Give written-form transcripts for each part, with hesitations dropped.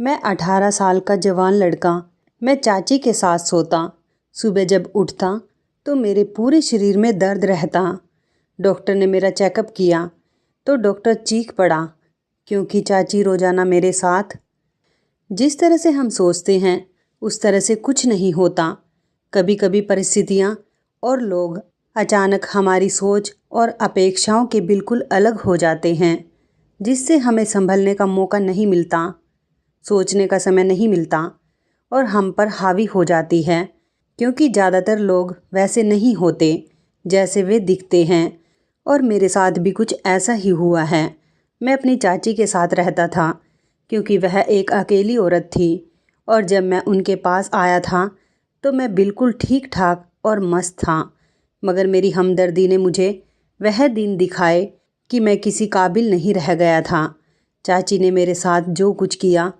मैं 18 साल का जवान लड़का, मैं चाची के साथ सोता। सुबह जब उठता तो मेरे पूरे शरीर में दर्द रहता। डॉक्टर ने मेरा चेकअप किया तो डॉक्टर चीख पड़ा, क्योंकि चाची रोज़ाना मेरे साथ। जिस तरह से हम सोचते हैं उस तरह से कुछ नहीं होता। कभी कभी परिस्थितियाँ और लोग अचानक हमारी सोच और अपेक्षाओं के बिल्कुल अलग हो जाते हैं, जिससे हमें संभलने का मौका नहीं मिलता, सोचने का समय नहीं मिलता और हम पर हावी हो जाती है। क्योंकि ज़्यादातर लोग वैसे नहीं होते जैसे वे दिखते हैं, और मेरे साथ भी कुछ ऐसा ही हुआ है। मैं अपनी चाची के साथ रहता था, क्योंकि वह एक अकेली औरत थी, और जब मैं उनके पास आया था तो मैं बिल्कुल ठीक ठाक और मस्त था। मगर मेरी हमदर्दी ने मुझे वह दिन दिखाए कि मैं किसी काबिल नहीं रह गया था। चाची ने मेरे साथ जो कुछ किया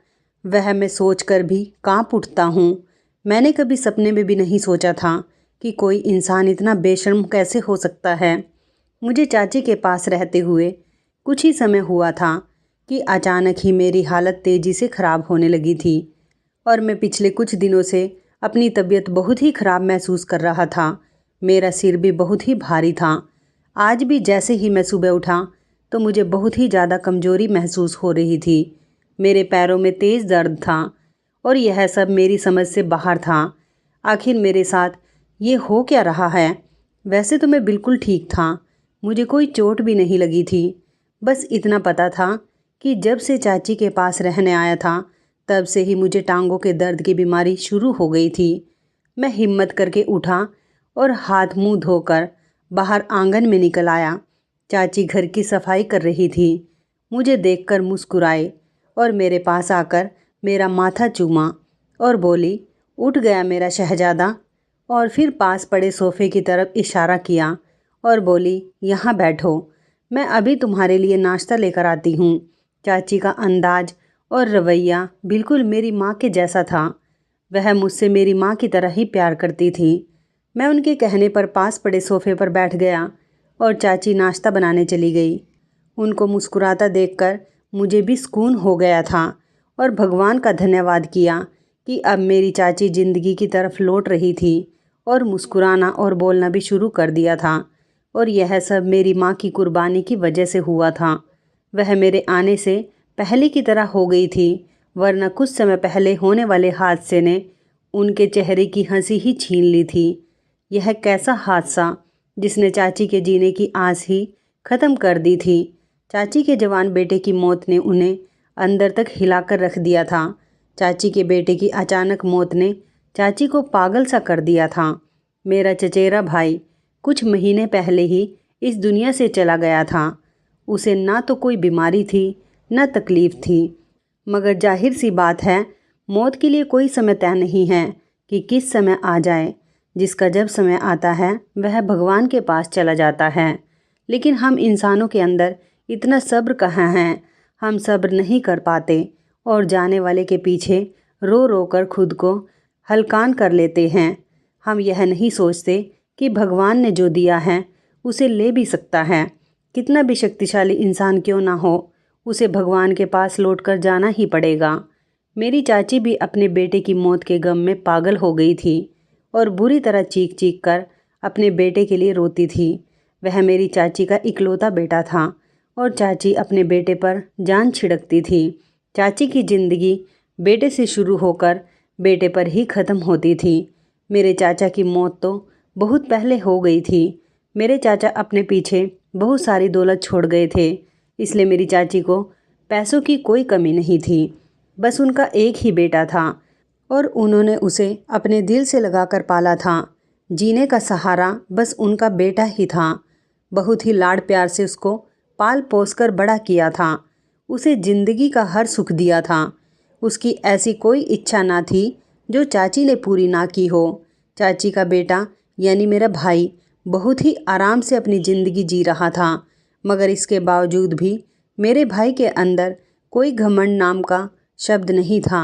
वह मैं सोच कर भी कांप उठता हूँ। मैंने कभी सपने में भी नहीं सोचा था कि कोई इंसान इतना बेशर्म कैसे हो सकता है। मुझे चाची के पास रहते हुए कुछ ही समय हुआ था कि अचानक ही मेरी हालत तेज़ी से ख़राब होने लगी थी, और मैं पिछले कुछ दिनों से अपनी तबीयत बहुत ही ख़राब महसूस कर रहा था। मेरा सिर भी बहुत ही भारी था। आज भी जैसे ही मैं सुबह उठा तो मुझे बहुत ही ज़्यादा कमज़ोरी महसूस हो रही थी। मेरे पैरों में तेज़ दर्द था, और यह सब मेरी समझ से बाहर था। आखिर मेरे साथ ये हो क्या रहा है? वैसे तो मैं बिल्कुल ठीक था, मुझे कोई चोट भी नहीं लगी थी। बस इतना पता था कि जब से चाची के पास रहने आया था तब से ही मुझे टांगों के दर्द की बीमारी शुरू हो गई थी। मैं हिम्मत करके उठा और हाथ मुंह धोकर बाहर आंगन में निकल आया। चाची घर की सफाई कर रही थी। मुझे देखकर मुस्कुराए और मेरे पास आकर मेरा माथा चूमा और बोली, उठ गया मेरा शहजादा। और फिर पास पड़े सोफ़े की तरफ इशारा किया और बोली, यहाँ बैठो, मैं अभी तुम्हारे लिए नाश्ता लेकर आती हूँ। चाची का अंदाज और रवैया बिल्कुल मेरी माँ के जैसा था। वह मुझसे मेरी माँ की तरह ही प्यार करती थी। मैं उनके कहने पर पास पड़े सोफ़े पर बैठ गया और चाची नाश्ता बनाने चली गई। उनको मुस्कुराता देखकर मुझे भी सुकून हो गया था, और भगवान का धन्यवाद किया कि अब मेरी चाची ज़िंदगी की तरफ लौट रही थी और मुस्कुराना और बोलना भी शुरू कर दिया था। और यह सब मेरी माँ की कुर्बानी की वजह से हुआ था। वह मेरे आने से पहले की तरह हो गई थी, वरना कुछ समय पहले होने वाले हादसे ने उनके चेहरे की हंसी ही छीन ली थी। यह कैसा हादसा जिसने चाची के जीने की आस ही ख़त्म कर दी थी। चाची के जवान बेटे की मौत ने उन्हें अंदर तक हिलाकर रख दिया था। चाची के बेटे की अचानक मौत ने चाची को पागल सा कर दिया था। मेरा चचेरा भाई कुछ महीने पहले ही इस दुनिया से चला गया था। उसे ना तो कोई बीमारी थी न तकलीफ़ थी, मगर जाहिर सी बात है, मौत के लिए कोई समय तय नहीं है कि किस समय आ जाए। जिसका जब समय आता है वह भगवान के पास चला जाता है। लेकिन हम इंसानों के अंदर इतना सब्र कहाँ है? हम सब्र नहीं कर पाते और जाने वाले के पीछे रो रो कर खुद को हलकान कर लेते हैं। हम यह नहीं सोचते कि भगवान ने जो दिया है उसे ले भी सकता है। कितना भी शक्तिशाली इंसान क्यों ना हो, उसे भगवान के पास लौट कर जाना ही पड़ेगा। मेरी चाची भी अपने बेटे की मौत के गम में पागल हो गई थी और बुरी तरह चीख चीख कर अपने बेटे के लिए रोती थी। वह मेरी चाची का इकलौता बेटा था और चाची अपने बेटे पर जान छिड़कती थी। चाची की ज़िंदगी बेटे से शुरू होकर बेटे पर ही ख़त्म होती थी। मेरे चाचा की मौत तो बहुत पहले हो गई थी। मेरे चाचा अपने पीछे बहुत सारी दौलत छोड़ गए थे, इसलिए मेरी चाची को पैसों की कोई कमी नहीं थी। बस उनका एक ही बेटा था और उन्होंने उसे अपने दिल से लगाकर पाला था। जीने का सहारा बस उनका बेटा ही था। बहुत ही लाड़ प्यार से उसको पाल पोस कर बड़ा किया था। उसे ज़िंदगी का हर सुख दिया था। उसकी ऐसी कोई इच्छा ना थी जो चाची ने पूरी ना की हो। चाची का बेटा यानी मेरा भाई बहुत ही आराम से अपनी ज़िंदगी जी रहा था, मगर इसके बावजूद भी मेरे भाई के अंदर कोई घमंड नाम का शब्द नहीं था।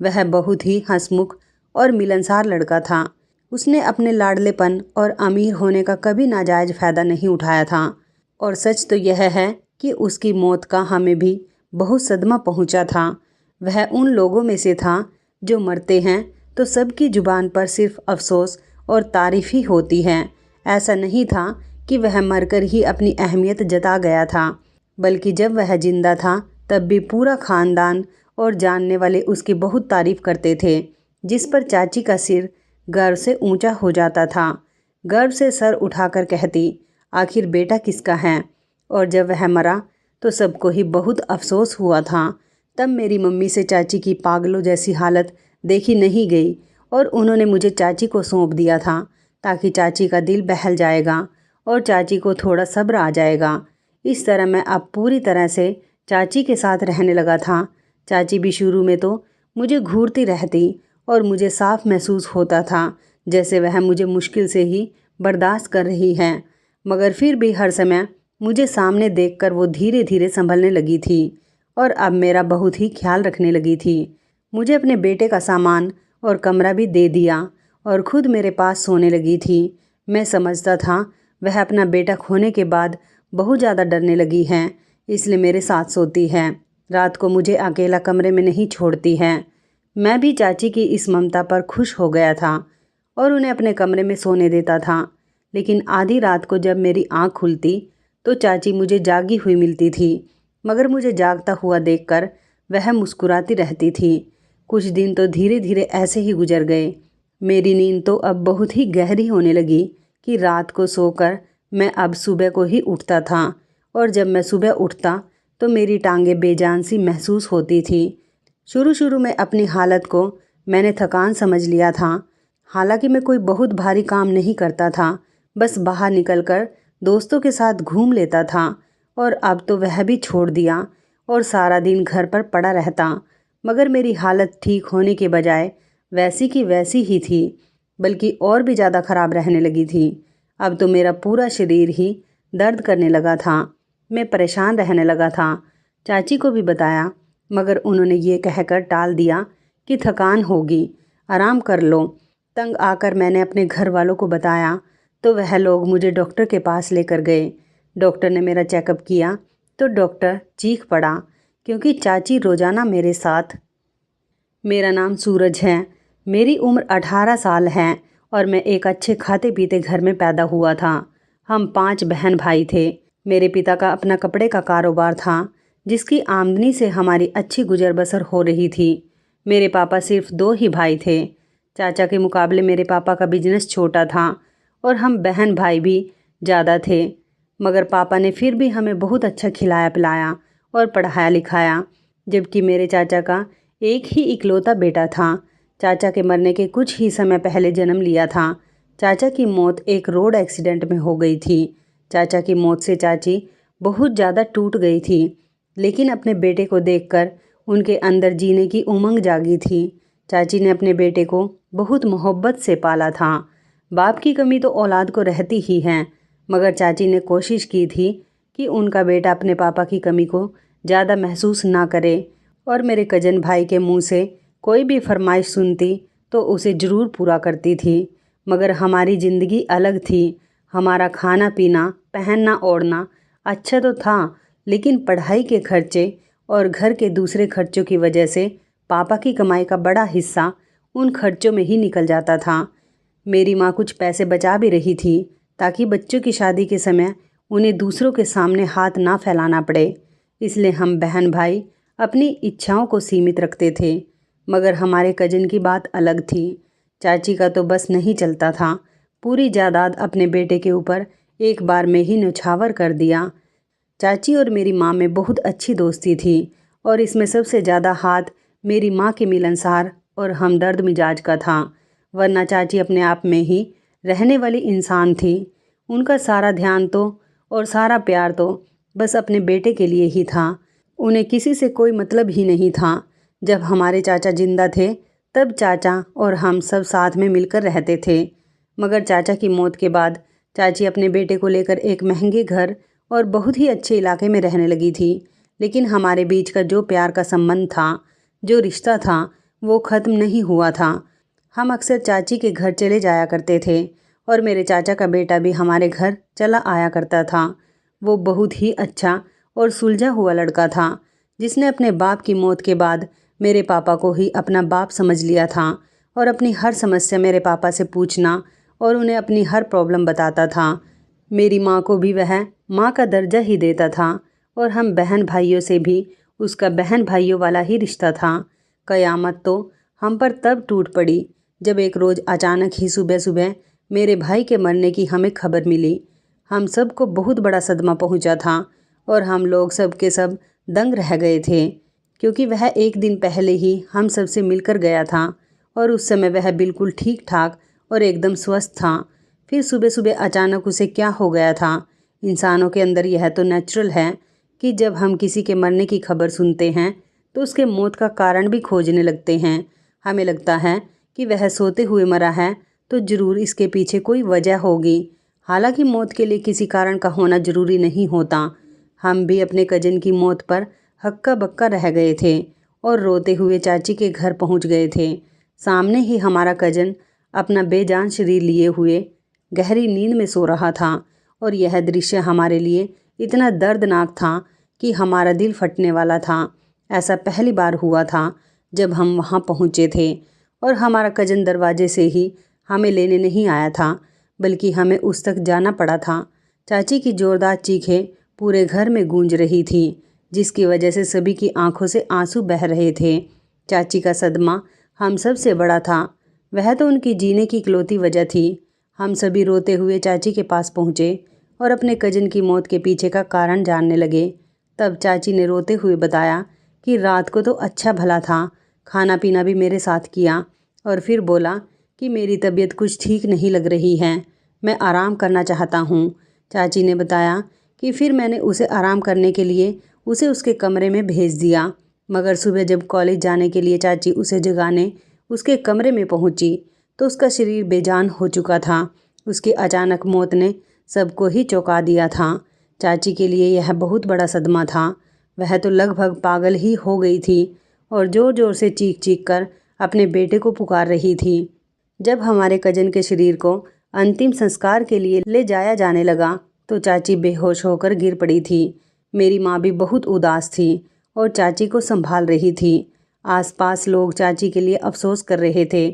वह बहुत ही हंसमुख और मिलनसार लड़का था। उसने अपने लाडलेपन और अमीर होने का कभी नाजायज़ फ़ायदा नहीं उठाया था। और सच तो यह है कि उसकी मौत का हमें भी बहुत सदमा पहुंचा था। वह उन लोगों में से था जो मरते हैं तो सबकी जुबान पर सिर्फ अफसोस और तारीफ ही होती है। ऐसा नहीं था कि वह मरकर ही अपनी अहमियत जता गया था, बल्कि जब वह जिंदा था तब भी पूरा खानदान और जानने वाले उसकी बहुत तारीफ करते थे, जिस पर चाची का सिर गर्व से ऊंचा हो जाता था। गर्व से सर उठाकर कहती, आखिर बेटा किसका है। और जब वह मरा तो सबको ही बहुत अफसोस हुआ था। तब मेरी मम्मी से चाची की पागलों जैसी हालत देखी नहीं गई और उन्होंने मुझे चाची को सौंप दिया था, ताकि चाची का दिल बहल जाएगा और चाची को थोड़ा सब्र आ जाएगा। इस तरह मैं अब पूरी तरह से चाची के साथ रहने लगा था। चाची भी शुरू में तो मुझे घूरती रहती और मुझे साफ महसूस होता था जैसे वह मुझे मुश्किल से ही बर्दाश्त कर रही है, मगर फिर भी हर समय मुझे सामने देखकर वो धीरे धीरे संभलने लगी थी और अब मेरा बहुत ही ख्याल रखने लगी थी। मुझे अपने बेटे का सामान और कमरा भी दे दिया और खुद मेरे पास सोने लगी थी। मैं समझता था वह अपना बेटा खोने के बाद बहुत ज़्यादा डरने लगी है, इसलिए मेरे साथ सोती है। रात को मुझे अकेला कमरे में नहीं छोड़ती है। मैं भी चाची की इस ममता पर खुश हो गया था और उन्हें अपने कमरे में सोने देता था। लेकिन आधी रात को जब मेरी आँख खुलती तो चाची मुझे जागी हुई मिलती थी, मगर मुझे जागता हुआ देखकर वह मुस्कुराती रहती थी। कुछ दिन तो धीरे धीरे ऐसे ही गुजर गए। मेरी नींद तो अब बहुत ही गहरी होने लगी कि रात को सोकर मैं अब सुबह को ही उठता था, और जब मैं सुबह उठता तो मेरी टांगें बेजान सी महसूस होती थी। शुरू शुरू में अपनी हालत को मैंने थकान समझ लिया था। हालांकि मैं कोई बहुत भारी काम नहीं करता था, बस बाहर निकलकर दोस्तों के साथ घूम लेता था। और अब तो वह भी छोड़ दिया और सारा दिन घर पर पड़ा रहता। मगर मेरी हालत ठीक होने के बजाय वैसी की वैसी ही थी, बल्कि और भी ज़्यादा ख़राब रहने लगी थी। अब तो मेरा पूरा शरीर ही दर्द करने लगा था। मैं परेशान रहने लगा था। चाची को भी बताया, मगर उन्होंने ये कहकर टाल दिया कि थकान होगी, आराम कर लो। तंग आकर मैंने अपने घर वालों को बताया तो वह लोग मुझे डॉक्टर के पास लेकर गए। डॉक्टर ने मेरा चेकअप किया तो डॉक्टर चीख पड़ा, क्योंकि चाची रोज़ाना मेरे साथ। मेरा नाम सूरज है, मेरी उम्र 18 साल है और मैं एक अच्छे खाते पीते घर में पैदा हुआ था। हम 5 बहन भाई थे। मेरे पिता का अपना कपड़े का कारोबार था, जिसकी आमदनी से हमारी अच्छी गुजर बसर हो रही थी। मेरे पापा सिर्फ 2 ही भाई थे। चाचा के मुकाबले मेरे पापा का बिजनेस छोटा था और हम बहन भाई भी ज़्यादा थे, मगर पापा ने फिर भी हमें बहुत अच्छा खिलाया पिलाया और पढ़ाया लिखाया। जबकि मेरे चाचा का एक ही इकलौता बेटा था। चाचा के मरने के कुछ ही समय पहले जन्म लिया था। चाचा की मौत एक रोड एक्सीडेंट में हो गई थी। चाचा की मौत से चाची बहुत ज़्यादा टूट गई थी, लेकिन अपने बेटे को देखकर उनके अंदर जीने की उमंग जागी थी। चाची ने अपने बेटे को बहुत मोहब्बत से पाला था। बाप की कमी तो औलाद को रहती ही है, मगर चाची ने कोशिश की थी कि उनका बेटा अपने पापा की कमी को ज़्यादा महसूस ना करे, और मेरे कजन भाई के मुंह से कोई भी फरमाइश सुनती तो उसे ज़रूर पूरा करती थी। मगर हमारी ज़िंदगी अलग थी। हमारा खाना पीना पहनना ओढ़ना अच्छा तो था, लेकिन पढ़ाई के खर्चे और घर के दूसरे खर्चों की वजह से पापा की कमाई का बड़ा हिस्सा उन खर्चों में ही निकल जाता था। मेरी माँ कुछ पैसे बचा भी रही थी ताकि बच्चों की शादी के समय उन्हें दूसरों के सामने हाथ ना फैलाना पड़े। इसलिए हम बहन भाई अपनी इच्छाओं को सीमित रखते थे। मगर हमारे कजन की बात अलग थी। चाची का तो बस नहीं चलता था। पूरी जायदाद अपने बेटे के ऊपर एक बार में ही न्यौछावर कर दिया। चाची और मेरी माँ में बहुत अच्छी दोस्ती थी, और इसमें सबसे ज़्यादा हाथ मेरी माँ के मिलनसार और हमदर्द मिजाज का था। वरना चाची अपने आप में ही रहने वाली इंसान थी। उनका सारा ध्यान तो और सारा प्यार तो बस अपने बेटे के लिए ही था। उन्हें किसी से कोई मतलब ही नहीं था। जब हमारे चाचा जिंदा थे तब चाचा और हम सब साथ में मिलकर रहते थे, मगर चाचा की मौत के बाद चाची अपने बेटे को लेकर एक महंगे घर और बहुत ही अच्छे इलाके में रहने लगी थी। लेकिन हमारे बीच का जो प्यार का संबंध था, जो रिश्ता था, वो ख़त्म नहीं हुआ था। हम अक्सर चाची के घर चले जाया करते थे और मेरे चाचा का बेटा भी हमारे घर चला आया करता था। वो बहुत ही अच्छा और सुलझा हुआ लड़का था, जिसने अपने बाप की मौत के बाद मेरे पापा को ही अपना बाप समझ लिया था और अपनी हर समस्या मेरे पापा से पूछना और उन्हें अपनी हर प्रॉब्लम बताता था। मेरी माँ को भी वह माँ का दर्जा ही देता था और हम बहन भाइयों से भी उसका बहन भाइयों वाला ही रिश्ता था। कयामत तो हम पर तब टूट पड़ी जब एक रोज़ अचानक ही सुबह सुबह मेरे भाई के मरने की हमें खबर मिली। हम सबको बहुत बड़ा सदमा पहुंचा था और हम लोग सब के सब दंग रह गए थे, क्योंकि वह एक दिन पहले ही हम सबसे मिलकर गया था और उस समय वह बिल्कुल ठीक ठाक और एकदम स्वस्थ था। फिर सुबह सुबह अचानक उसे क्या हो गया था। इंसानों के अंदर यह तो नेचुरल है कि जब हम किसी के मरने की खबर सुनते हैं तो उसके मौत का कारण भी खोजने लगते हैं। हमें लगता है कि वह सोते हुए मरा है तो ज़रूर इसके पीछे कोई वजह होगी। हालांकि मौत के लिए किसी कारण का होना ज़रूरी नहीं होता। हम भी अपने कज़न की मौत पर हक्का बक्का रह गए थे और रोते हुए चाची के घर पहुंच गए थे। सामने ही हमारा कज़न अपना बेजान शरीर लिए हुए गहरी नींद में सो रहा था और यह दृश्य हमारे लिए इतना दर्दनाक था कि हमारा दिल फटने वाला था। ऐसा पहली बार हुआ था जब हम वहां पहुंचे थे और हमारा कज़न दरवाजे से ही हमें लेने नहीं आया था, बल्कि हमें उस तक जाना पड़ा था। चाची की जोरदार चीखें पूरे घर में गूंज रही थी, जिसकी वजह से सभी की आंखों से आंसू बह रहे थे। चाची का सदमा हम सब से बड़ा था। वह तो उनकी जीने की इकलौती वजह थी। हम सभी रोते हुए चाची के पास पहुँचे और अपने कज़न की मौत के पीछे का कारण जानने लगे। तब चाची ने रोते हुए बताया कि रात को तो अच्छा भला था, खाना पीना भी मेरे साथ किया, और फिर बोला कि मेरी तबीयत कुछ ठीक नहीं लग रही है, मैं आराम करना चाहता हूँ। चाची ने बताया कि फिर मैंने उसे आराम करने के लिए उसे उसके कमरे में भेज दिया, मगर सुबह जब कॉलेज जाने के लिए चाची उसे जगाने उसके कमरे में पहुंची तो उसका शरीर बेजान हो चुका था। उसकी अचानक मौत ने सबको ही चौंका दिया था। चाची के लिए यह बहुत बड़ा सदमा था। वह तो लगभग पागल ही हो गई थी और ज़ोर ज़ोर से चीख चीख कर अपने बेटे को पुकार रही थी। जब हमारे कज़न के शरीर को अंतिम संस्कार के लिए ले जाया जाने लगा तो चाची बेहोश होकर गिर पड़ी थी। मेरी माँ भी बहुत उदास थी और चाची को संभाल रही थी। आसपास लोग चाची के लिए अफसोस कर रहे थे।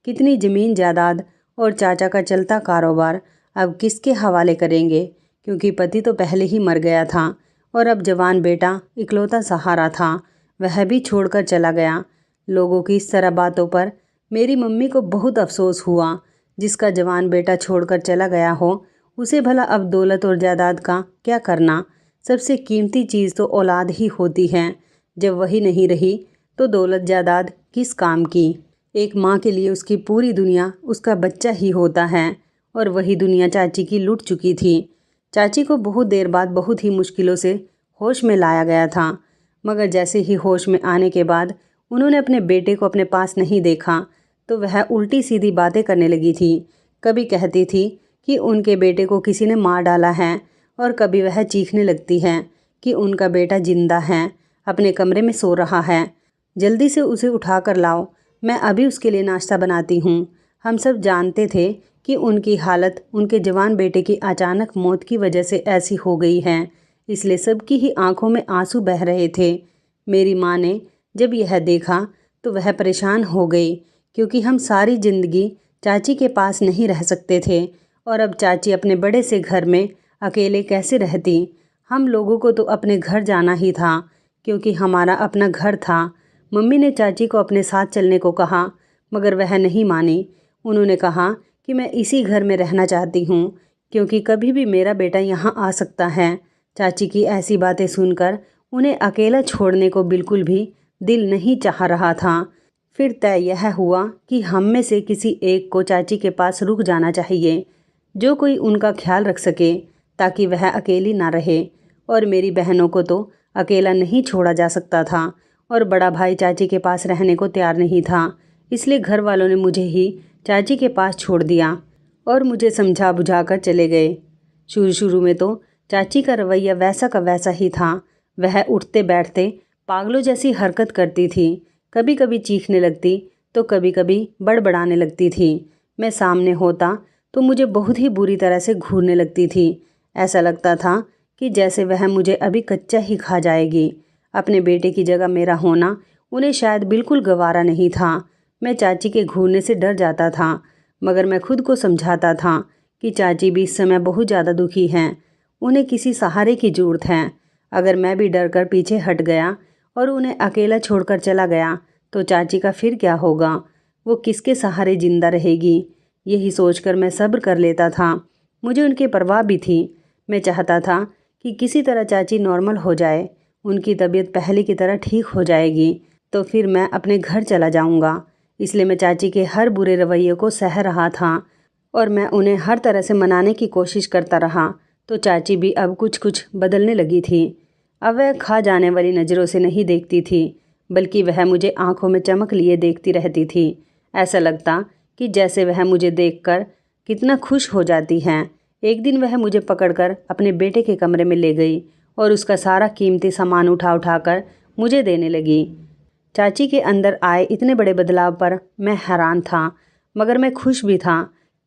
कितनी ज़मीन जायदाद और चाचा का चलता कारोबार अब किसके हवाले करेंगे, क्योंकि पति तो पहले ही मर गया था और अब जवान बेटा इकलौता सहारा था, वह भी छोड़कर चला गया। लोगों की इस तरह बातों पर मेरी मम्मी को बहुत अफसोस हुआ। जिसका जवान बेटा छोड़कर चला गया हो उसे भला अब दौलत और जायदाद का क्या करना। सबसे कीमती चीज़ तो औलाद ही होती है। जब वही नहीं रही तो दौलत जायदाद किस काम की। एक माँ के लिए उसकी पूरी दुनिया उसका बच्चा ही होता है और वही दुनिया चाची की लुट चुकी थी। चाची को बहुत देर बाद बहुत ही मुश्किलों से होश में लाया गया था, मगर जैसे ही होश में आने के बाद उन्होंने अपने बेटे को अपने पास नहीं देखा तो वह उल्टी सीधी बातें करने लगी थी। कभी कहती थी कि उनके बेटे को किसी ने मार डाला है और कभी वह चीखने लगती है कि उनका बेटा जिंदा है, अपने कमरे में सो रहा है, जल्दी से उसे उठा कर लाओ, मैं अभी उसके लिए नाश्ता बनाती हूँ। हम सब जानते थे कि उनकी हालत उनके जवान बेटे की अचानक मौत की वजह से ऐसी हो गई है, इसलिए सबकी ही आंखों में आंसू बह रहे थे। मेरी माँ ने जब यह देखा तो वह परेशान हो गई, क्योंकि हम सारी ज़िंदगी चाची के पास नहीं रह सकते थे और अब चाची अपने बड़े से घर में अकेले कैसे रहती। हम लोगों को तो अपने घर जाना ही था, क्योंकि हमारा अपना घर था। मम्मी ने चाची को अपने साथ चलने को कहा, मगर वह नहीं मानी। उन्होंने कहा कि मैं इसी घर में रहना चाहती हूँ, क्योंकि कभी भी मेरा बेटा यहाँ आ सकता है। चाची की ऐसी बातें सुनकर उन्हें अकेला छोड़ने को बिल्कुल भी दिल नहीं चाह रहा था। फिर तय यह हुआ कि हम में से किसी एक को चाची के पास रुक जाना चाहिए, जो कोई उनका ख्याल रख सके, ताकि वह अकेली ना रहे। और मेरी बहनों को तो अकेला नहीं छोड़ा जा सकता था और बड़ा भाई चाची के पास रहने को तैयार नहीं था, इसलिए घर वालों ने मुझे ही चाची के पास छोड़ दिया और मुझे समझा बुझा कर चले गए। शुरू शुरू में तो चाची का रवैया वैसा का वैसा ही था। वह उठते बैठते पागलों जैसी हरकत करती थी, कभी कभी चीखने लगती तो कभी कभी बड़बड़ाने लगती थी। मैं सामने होता तो मुझे बहुत ही बुरी तरह से घूरने लगती थी। ऐसा लगता था कि जैसे वह मुझे अभी कच्चा ही खा जाएगी। अपने बेटे की जगह मेरा होना उन्हें शायद बिल्कुल गवारा नहीं था। मैं चाची के घूरने से डर जाता था, मगर मैं खुद को समझाता था कि चाची भी इस समय बहुत ज़्यादा दुखी हैं, उन्हें किसी सहारे की ज़रूरत है। अगर मैं भी डर कर पीछे हट गया और उन्हें अकेला छोड़कर चला गया तो चाची का फिर क्या होगा, वो किसके सहारे जिंदा रहेगी। यही सोचकर मैं सब्र कर लेता था। मुझे उनकी परवाह भी थी। मैं चाहता था कि किसी तरह चाची नॉर्मल हो जाए, उनकी तबीयत पहले की तरह ठीक हो जाएगी तो फिर मैं अपने घर चला जाऊंगा। इसलिए मैं चाची के हर बुरे रवैये को सह रहा था और मैं उन्हें हर तरह से मनाने की कोशिश करता रहा। तो चाची भी अब कुछ कुछ बदलने लगी थी। अब वह खा जाने वाली नज़रों से नहीं देखती थी, बल्कि वह मुझे आंखों में चमक लिए देखती रहती थी। ऐसा लगता कि जैसे वह मुझे देखकर कितना खुश हो जाती हैं। एक दिन वह मुझे पकड़कर अपने बेटे के कमरे में ले गई और उसका सारा कीमती सामान उठा उठाकर मुझे देने लगी। चाची के अंदर आए इतने बड़े बदलाव पर मैं हैरान था, मगर मैं खुश भी था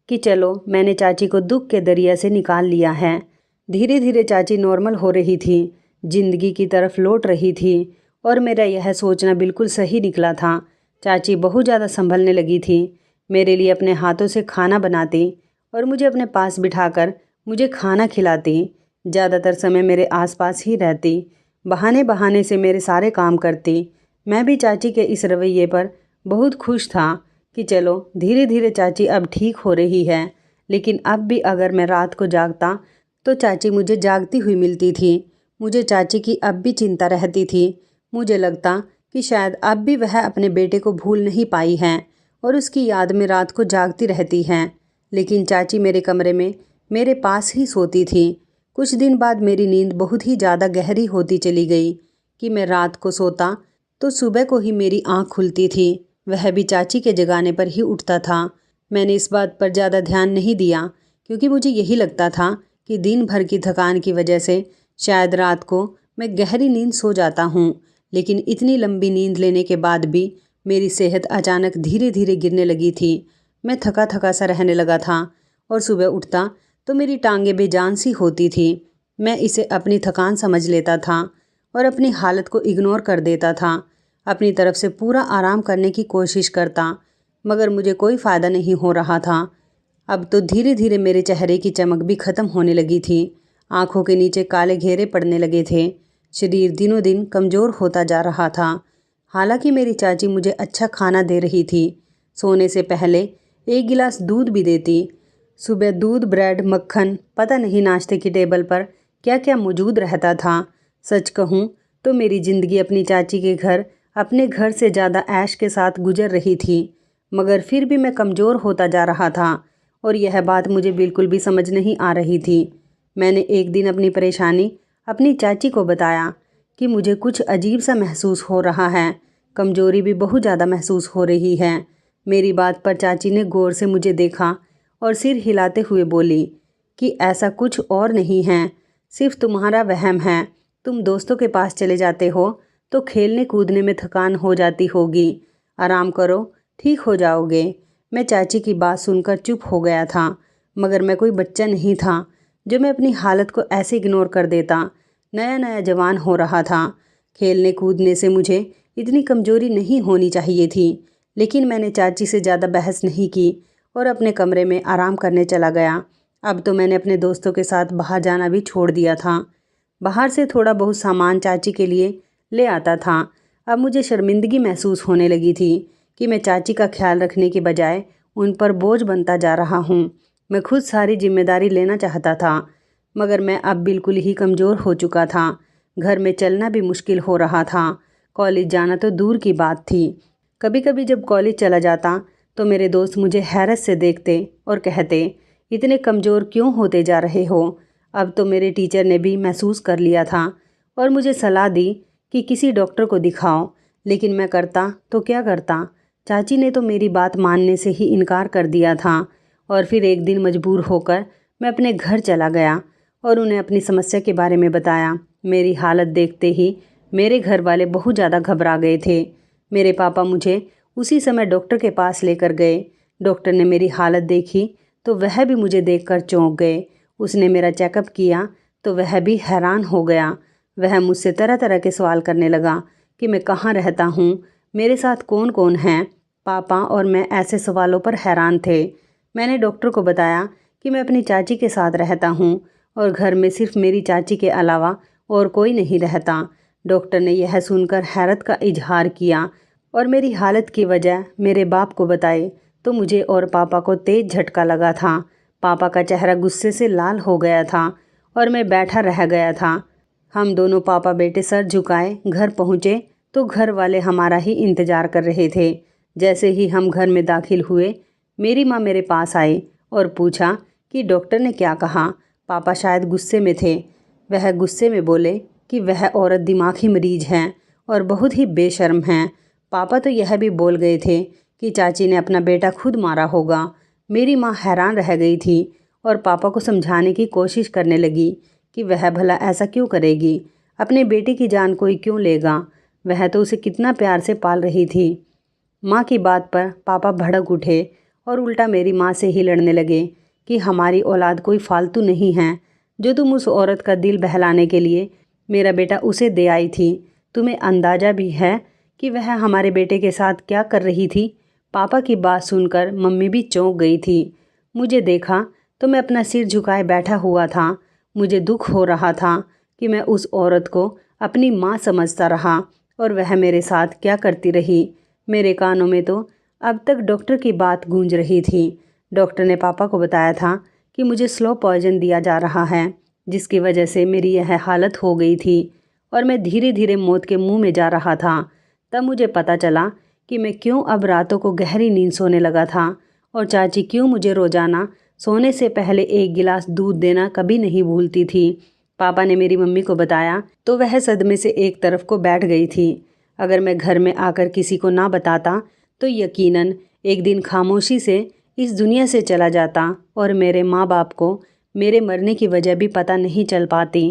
कि चलो मैंने चाची को दुख के दरिया से निकाल लिया है। धीरे धीरे चाची नॉर्मल हो रही थी, जिंदगी की तरफ लौट रही थी और मेरा यह सोचना बिल्कुल सही निकला था। चाची बहुत ज़्यादा संभलने लगी थी, मेरे लिए अपने हाथों से खाना बनाती और मुझे अपने पास बिठाकर मुझे खाना खिलाती। ज़्यादातर समय मेरे आसपास ही रहती, बहाने बहाने से मेरे सारे काम करती। मैं भी चाची के इस रवैये पर बहुत खुश था कि चलो धीरे धीरे चाची अब ठीक हो रही है। लेकिन अब भी अगर मैं रात को जागता तो चाची मुझे जागती हुई मिलती थी। मुझे चाची की अब भी चिंता रहती थी। मुझे लगता कि शायद अब भी वह अपने बेटे को भूल नहीं पाई हैं और उसकी याद में रात को जागती रहती हैं। लेकिन चाची मेरे कमरे में मेरे पास ही सोती थी। कुछ दिन बाद मेरी नींद बहुत ही ज़्यादा गहरी होती चली गई कि मैं रात को सोता तो सुबह को ही मेरी आँख खुलती थी। वह भी चाची के जगाने पर ही उठता था। मैंने इस बात पर ज़्यादा ध्यान नहीं दिया क्योंकि मुझे यही लगता था कि दिन भर की थकान की वजह से शायद रात को मैं गहरी नींद सो जाता हूँ। लेकिन इतनी लंबी नींद लेने के बाद भी मेरी सेहत अचानक धीरे धीरे गिरने लगी थी। मैं थका थका सा रहने लगा था और सुबह उठता तो मेरी टांगें बेजान सी होती थी। मैं इसे अपनी थकान समझ लेता था और अपनी हालत को इग्नोर कर देता था। अपनी तरफ से पूरा आराम करने की कोशिश करता, मगर मुझे कोई फ़ायदा नहीं हो रहा था। अब तो धीरे धीरे मेरे चेहरे की चमक भी ख़त्म होने लगी थी। आँखों के नीचे काले घेरे पड़ने लगे थे। शरीर दिनों दिन कमज़ोर होता जा रहा था। हालांकि मेरी चाची मुझे अच्छा खाना दे रही थी। सोने से पहले एक गिलास दूध भी देती। सुबह दूध, ब्रेड, मक्खन, पता नहीं नाश्ते की टेबल पर क्या क्या मौजूद रहता था। सच कहूँ तो मेरी ज़िंदगी अपनी चाची के घर अपने घर से ज़्यादा ऐश के साथ गुजर रही थी। मगर फिर भी मैं कमज़ोर होता जा रहा था और यह बात मुझे बिल्कुल भी समझ नहीं आ रही थी। मैंने एक दिन अपनी परेशानी अपनी चाची को बताया कि मुझे कुछ अजीब सा महसूस हो रहा है, कमज़ोरी भी बहुत ज़्यादा महसूस हो रही है। मेरी बात पर चाची ने गौर से मुझे देखा और सिर हिलाते हुए बोली कि ऐसा कुछ और नहीं है, सिर्फ तुम्हारा वहम है। तुम दोस्तों के पास चले जाते हो तो खेलने कूदने में थकान हो जाती होगी। आराम करो, ठीक हो जाओगे। मैं चाची की बात सुनकर चुप हो गया था, मगर मैं कोई बच्चा नहीं था जो मैं अपनी हालत को ऐसे इग्नोर कर देता। नया नया जवान हो रहा था। खेलने कूदने से मुझे इतनी कमज़ोरी नहीं होनी चाहिए थी। लेकिन मैंने चाची से ज़्यादा बहस नहीं की और अपने कमरे में आराम करने चला गया। अब तो मैंने अपने दोस्तों के साथ बाहर जाना भी छोड़ दिया था। बाहर से थोड़ा बहुत सामान चाची के लिए ले आता था। अब मुझे शर्मिंदगी महसूस होने लगी थी कि मैं चाची का ख्याल रखने के बजाय उन पर बोझ बनता जा रहा हूँ। मैं खुद सारी जिम्मेदारी लेना चाहता था, मगर मैं अब बिल्कुल ही कमज़ोर हो चुका था। घर में चलना भी मुश्किल हो रहा था। कॉलेज जाना तो दूर की बात थी। कभी कभी जब कॉलेज चला जाता तो मेरे दोस्त मुझे हैरत से देखते और कहते, इतने कमज़ोर क्यों होते जा रहे हो। अब तो मेरे टीचर ने भी महसूस कर लिया था और मुझे सलाह दी कि किसी डॉक्टर को दिखाओ। लेकिन मैं करता तो क्या करता। चाची ने तो मेरी बात मानने से ही इनकार कर दिया था और फिर एक दिन मजबूर होकर मैं अपने घर चला गया और उन्हें अपनी समस्या के बारे में बताया। मेरी हालत देखते ही मेरे घर वाले बहुत ज़्यादा घबरा गए थे। मेरे पापा मुझे उसी समय डॉक्टर के पास लेकर गए। डॉक्टर ने मेरी हालत देखी तो वह भी मुझे देखकर चौंक गए। उसने मेरा चेकअप किया तो वह भी हैरान हो गया। वह मुझसे तरह तरह के सवाल करने लगा कि मैं कहाँ रहता हूँ, मेरे साथ कौन कौन है? पापा और मैं ऐसे सवालों पर हैरान थे। मैंने डॉक्टर को बताया कि मैं अपनी चाची के साथ रहता हूँ और घर में सिर्फ मेरी चाची के अलावा और कोई नहीं रहता। डॉक्टर ने यह सुनकर हैरत का इजहार किया और मेरी हालत की वजह मेरे बाप को बताई तो मुझे और पापा को तेज झटका लगा था। पापा का चेहरा गुस्से से लाल हो गया था और मैं बैठा रह गया था। हम दोनों पापा बेटे सर झुकाए घर पहुँचे तो घर वाले हमारा ही इंतज़ार कर रहे थे। जैसे ही हम घर में दाखिल हुए, मेरी माँ मेरे पास आई और पूछा कि डॉक्टर ने क्या कहा। पापा शायद गुस्से में थे। वह गुस्से में बोले कि वह औरत दिमागी मरीज हैं और बहुत ही बेशर्म हैं। पापा तो यह भी बोल गए थे कि चाची ने अपना बेटा खुद मारा होगा। मेरी माँ हैरान रह गई थी और पापा को समझाने की कोशिश करने लगी कि वह भला ऐसा क्यों करेगी, अपने बेटे की जान कोई क्यों लेगा, वह तो उसे कितना प्यार से पाल रही थी। माँ की बात पर पापा भड़क उठे और उल्टा मेरी माँ से ही लड़ने लगे कि हमारी औलाद कोई फालतू नहीं है जो तुम उस औरत का दिल बहलाने के लिए मेरा बेटा उसे दे आई थी। तुम्हें अंदाज़ा भी है कि वह हमारे बेटे के साथ क्या कर रही थी? पापा की बात सुनकर मम्मी भी चौंक गई थी। मुझे देखा तो मैं अपना सिर झुकाए बैठा हुआ था। मुझे दुख हो रहा था कि मैं उस औरत को अपनी माँ समझता रहा और वह मेरे साथ क्या करती रही। मेरे कानों में तो अब तक डॉक्टर की बात गूंज रही थी। डॉक्टर ने पापा को बताया था कि मुझे स्लो पॉइजन दिया जा रहा है, जिसकी वजह से मेरी यह हालत हो गई थी और मैं धीरे धीरे मौत के मुंह में जा रहा था। तब मुझे पता चला कि मैं क्यों अब रातों को गहरी नींद सोने लगा था और चाची क्यों मुझे रोज़ाना सोने से पहले एक गिलास दूध देना कभी नहीं भूलती थी। पापा ने मेरी मम्मी को बताया तो वह सदमे से एक तरफ को बैठ गई थी। अगर मैं घर में आकर किसी को ना बताता तो यकीनन एक दिन खामोशी से इस दुनिया से चला जाता और मेरे माँ बाप को मेरे मरने की वजह भी पता नहीं चल पाती।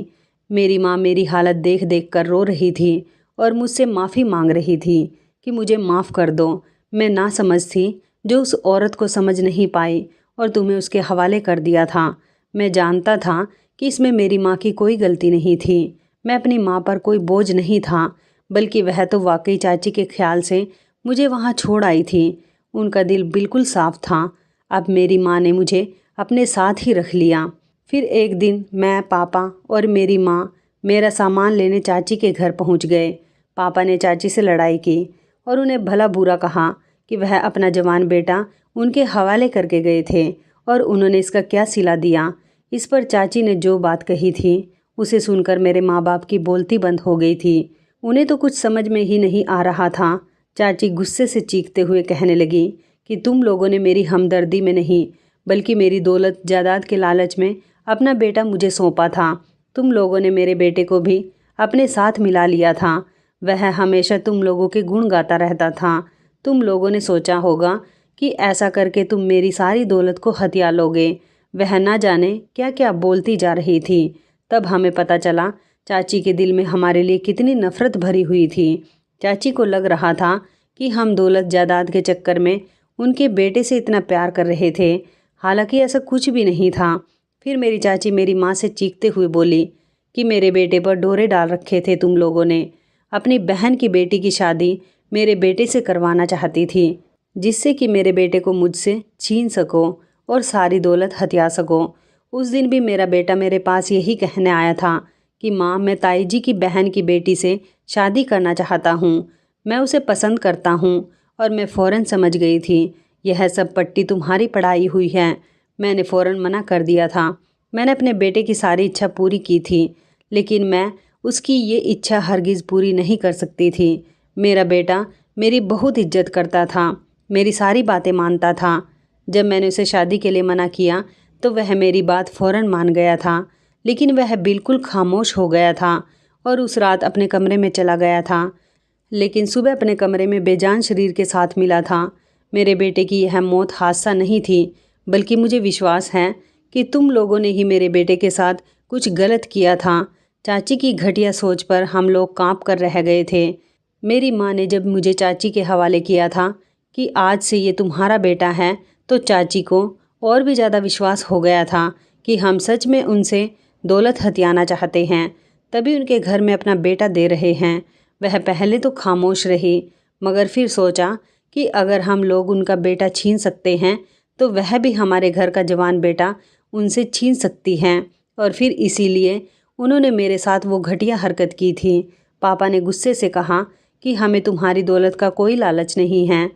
मेरी माँ मेरी हालत देख देख कर रो रही थी और मुझसे माफ़ी मांग रही थी कि मुझे माफ़ कर दो, मैं नासमझ थी जो उस औरत को समझ नहीं पाई और तुम्हें उसके हवाले कर दिया था। मैं जानता था कि इसमें मेरी माँ की कोई गलती नहीं थी। मैं अपनी माँ पर कोई बोझ नहीं था, बल्कि वह तो वाकई चाची के ख्याल से मुझे वहाँ छोड़ आई थी। उनका दिल बिल्कुल साफ था। अब मेरी माँ ने मुझे अपने साथ ही रख लिया। फिर एक दिन मैं, पापा और मेरी माँ मेरा सामान लेने चाची के घर पहुँच गए। पापा ने चाची से लड़ाई की और उन्हें भला बुरा कहा कि वह अपना जवान बेटा उनके हवाले करके गए थे और उन्होंने इसका क्या सिला दिया। इस पर चाची ने जो बात कही थी उसे सुनकर मेरे माँ बाप की बोलती बंद हो गई थी। उन्हें तो कुछ समझ में ही नहीं आ रहा था। चाची गुस्से से चीखते हुए कहने लगी कि तुम लोगों ने मेरी हमदर्दी में नहीं बल्कि मेरी दौलत जायदाद के लालच में अपना बेटा मुझे सौंपा था। तुम लोगों ने मेरे बेटे को भी अपने साथ मिला लिया था। वह हमेशा तुम लोगों के गुण गाता रहता था। तुम लोगों ने सोचा होगा कि ऐसा करके तुम मेरी सारी दौलत को हथिया लोगे। वह ना जाने क्या क्या बोलती जा रही थी। तब हमें पता चला चाची के दिल में हमारे लिए कितनी नफ़रत भरी हुई थी। चाची को लग रहा था कि हम दौलत जायदाद के चक्कर में उनके बेटे से इतना प्यार कर रहे थे, हालांकि ऐसा कुछ भी नहीं था। फिर मेरी चाची मेरी माँ से चीखते हुए बोली कि मेरे बेटे पर डोरे डाल रखे थे तुम लोगों ने। अपनी बहन की बेटी की शादी मेरे बेटे से करवाना चाहती थी, जिससे कि मेरे बेटे को मुझसे छीन सको और सारी दौलत हथिया सको। उस दिन भी मेरा बेटा मेरे पास यही कहने आया था कि माँ, मैं ताई जी की बहन की बेटी से शादी करना चाहता हूँ, मैं उसे पसंद करता हूँ। और मैं फ़ौरन समझ गई थी यह सब पट्टी तुम्हारी पढ़ाई हुई है। मैंने फ़ौरन मना कर दिया था। मैंने अपने बेटे की सारी इच्छा पूरी की थी, लेकिन मैं उसकी ये इच्छा हरगिज़ पूरी नहीं कर सकती थी। मेरा बेटा मेरी बहुत इज्जत करता था, मेरी सारी बातें मानता था। जब मैंने उसे शादी के लिए मना किया तो वह मेरी बात फ़ौरन मान गया था, लेकिन वह बिल्कुल खामोश हो गया था और उस रात अपने कमरे में चला गया था। लेकिन सुबह अपने कमरे में बेजान शरीर के साथ मिला था। मेरे बेटे की यह मौत हादसा नहीं थी, बल्कि मुझे विश्वास है कि तुम लोगों ने ही मेरे बेटे के साथ कुछ गलत किया था। चाची की घटिया सोच पर हम लोग कांप कर रह गए थे। मेरी माँ ने जब मुझे चाची के हवाले किया था कि आज से ये तुम्हारा बेटा है, तो चाची को और भी ज़्यादा विश्वास हो गया था कि हम सच में उनसे दौलत हथियाना चाहते हैं, तभी उनके घर में अपना बेटा दे रहे हैं। वह पहले तो खामोश रही, मगर फिर सोचा कि अगर हम लोग उनका बेटा छीन सकते हैं तो वह भी हमारे घर का जवान बेटा उनसे छीन सकती हैं, और फिर इसीलिए उन्होंने मेरे साथ वो घटिया हरकत की थी। पापा ने गुस्से से कहा कि हमें तुम्हारी दौलत का कोई लालच नहीं है।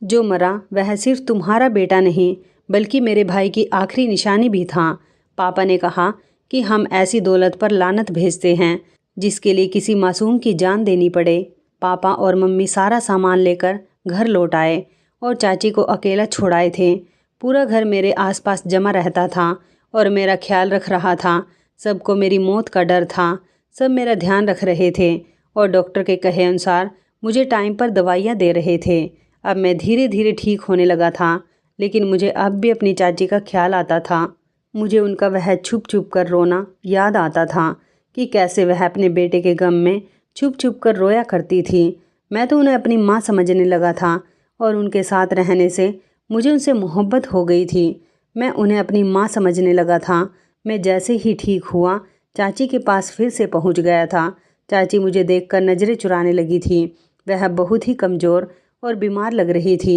जो मरा वह सिर्फ तुम्हारा बेटा नहीं बल्कि मेरे भाई की आखिरी निशानी भी था। पापा ने कहा कि हम ऐसी दौलत पर लानत भेजते हैं जिसके लिए किसी मासूम की जान देनी पड़े। पापा और मम्मी सारा सामान लेकर घर लौट आए और चाची को अकेला छोड़ाए थे। पूरा घर मेरे आसपास जमा रहता था और मेरा ख्याल रख रहा था। सबको मेरी मौत का डर था। सब मेरा ध्यान रख रहे थे और डॉक्टर के कहे अनुसार मुझे टाइम पर दवाइयाँ दे रहे थे। अब मैं धीरे धीरे ठीक होने लगा था, लेकिन मुझे अब भी अपनी चाची का ख्याल आता था। मुझे उनका वह छुप छुप कर रोना याद आता था कि कैसे वह अपने बेटे के गम में छुप छुप कर रोया करती थी। मैं तो उन्हें अपनी माँ समझने लगा था और उनके साथ रहने से मुझे उनसे मोहब्बत हो गई थी। मैं उन्हें अपनी माँ समझने लगा था। मैं जैसे ही ठीक हुआ चाची के पास फिर से पहुँच गया था। चाची मुझे देखकर नज़रें चुराने लगी थी। वह बहुत ही कमज़ोर और बीमार लग रही थी।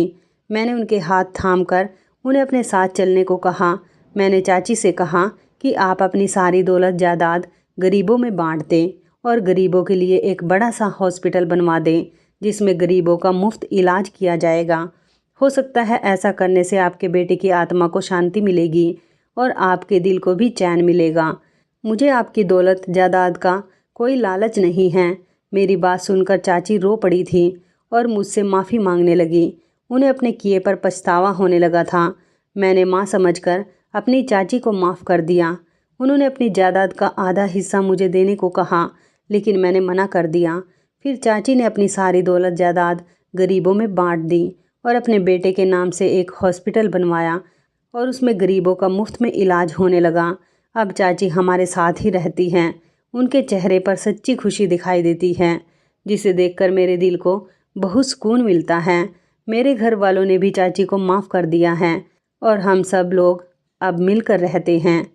मैंने उनके हाथ थामकर उन्हें अपने साथ चलने को कहा। मैंने चाची से कहा कि आप अपनी सारी दौलत जायदाद गरीबों में बांट दें और गरीबों के लिए एक बड़ा सा हॉस्पिटल बनवा दें जिसमें गरीबों का मुफ्त इलाज किया जाएगा। हो सकता है ऐसा करने से आपके बेटे की आत्मा को शांति मिलेगी और आपके दिल को भी चैन मिलेगा। मुझे आपकी दौलत जायदाद का कोई लालच नहीं है। मेरी बात सुनकर चाची रो पड़ी थी और मुझसे माफ़ी मांगने लगी। उन्हें अपने किए पर पछतावा होने लगा था। मैंने माँ समझकर अपनी चाची को माफ़ कर दिया। उन्होंने अपनी जायदाद का आधा हिस्सा मुझे देने को कहा, लेकिन मैंने मना कर दिया। फिर चाची ने अपनी सारी दौलत जायदाद गरीबों में बांट दी और अपने बेटे के नाम से एक हॉस्पिटल बनवाया और उसमें गरीबों का मुफ्त में इलाज होने लगा। अब चाची हमारे साथ ही रहती हैं। उनके चेहरे पर सच्ची खुशी दिखाई देती है, जिसे देखकर मेरे दिल को बहुत सुकून मिलता है। मेरे घर वालों ने भी चाची को माफ़ कर दिया है और हम सब लोग अब मिलकर रहते हैं।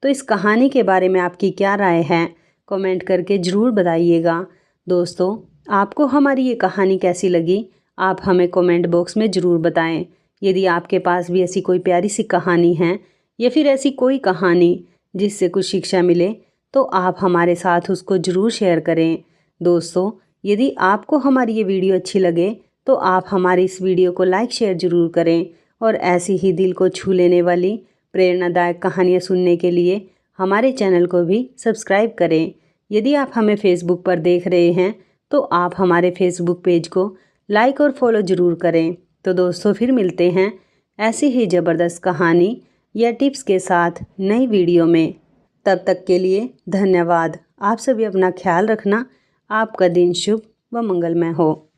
तो इस कहानी के बारे में आपकी क्या राय है, कमेंट करके ज़रूर बताइएगा। दोस्तों, आपको हमारी ये कहानी कैसी लगी, आप हमें कमेंट बॉक्स में ज़रूर बताएं। यदि आपके पास भी ऐसी कोई प्यारी सी कहानी है या फिर ऐसी कोई कहानी जिससे कुछ शिक्षा मिले, तो आप हमारे साथ उसको ज़रूर शेयर करें। दोस्तों, यदि आपको हमारी ये वीडियो अच्छी लगे तो आप हमारी इस वीडियो को लाइक शेयर ज़रूर करें और ऐसी ही दिल को छू लेने वाली प्रेरणादायक कहानियाँ सुनने के लिए हमारे चैनल को भी सब्सक्राइब करें। यदि आप हमें फेसबुक पर देख रहे हैं तो आप हमारे फेसबुक पेज को लाइक और फॉलो ज़रूर करें। तो दोस्तों, फिर मिलते हैं ऐसी ही ज़बरदस्त कहानी या टिप्स के साथ नई वीडियो में। तब तक के लिए धन्यवाद। आप सभी अपना ख्याल रखना। आपका दिन शुभ व मंगलमय हो।